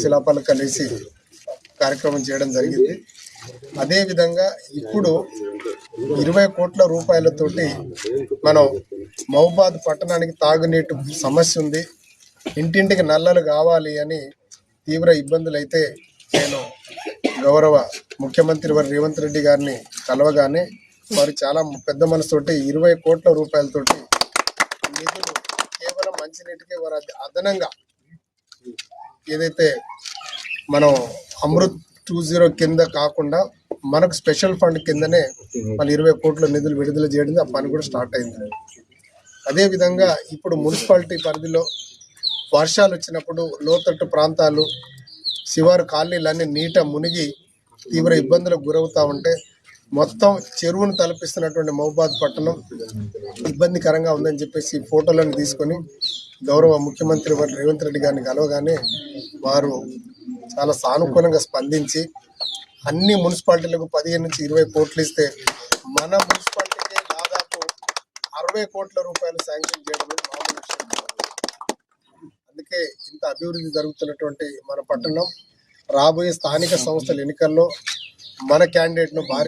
శిలాఫలకాలు వేసి కార్యక్రమం చేయడం జరిగింది. అదేవిధంగా ఇప్పుడు 20 కోట్ల రూపాయలతోటి మనం మహబూబాద్ పట్టణానికి తాగునీటి సమస్య ఉంది, ఇంటింటికి నల్లలు కావాలి అని తీవ్ర ఇబ్బందులు అయితే నేను గౌరవ ముఖ్యమంత్రి వారు రేవంత్ రెడ్డి గారిని కలవగానే వారు చాలా పెద్ద మనసుతోటి 20 కోట్ల రూపాయలతోటి నిధులు కేవలం మంచినీటికి వారు అదనంగా ఏదైతే మనం అమృత్ 20 కింద కాకుండా మనకు స్పెషల్ ఫండ్ కిందనే మన 20 కోట్ల నిధులు విడుదల చేయడం, ఆ పని కూడా స్టార్ట్ అయింది. అదేవిధంగా ఇప్పుడు మున్సిపాలిటీ పరిధిలో వర్షాలు వచ్చినప్పుడు లోతట్టు ప్రాంతాలు శివారు కాలనీలన్నీ నీట మునిగి తీవ్ర ఇబ్బందులకు గురవుతూ ఉంటే మొత్తం చెరువును తలపిస్తున్నటువంటి మహబూబాద్ పట్టణం ఇబ్బందికరంగా ఉందని చెప్పేసి ఫోటోలను తీసుకొని గౌరవ ముఖ్యమంత్రి వారు రేవంత్ రెడ్డి గారిని కలవగానే వారు చాలా సానుకూలంగా స్పందించి అన్ని మున్సిపాలిటీలకు 15 నుంచి 20 కోట్లు ఇస్తే మన మున్సిపాలిటీకి దాదాపు 60 కోట్ల రూపాయలు శాంక్షన్ చేయడం మామూలు విషయం. అందుకే ఇంత అభివృద్ధి జరుగుతున్నటువంటి మన పట్టణం రాబోయే స్థానిక సంస్థల ఎన్నికల్లో మన క్యాండిడేట్ను భారీ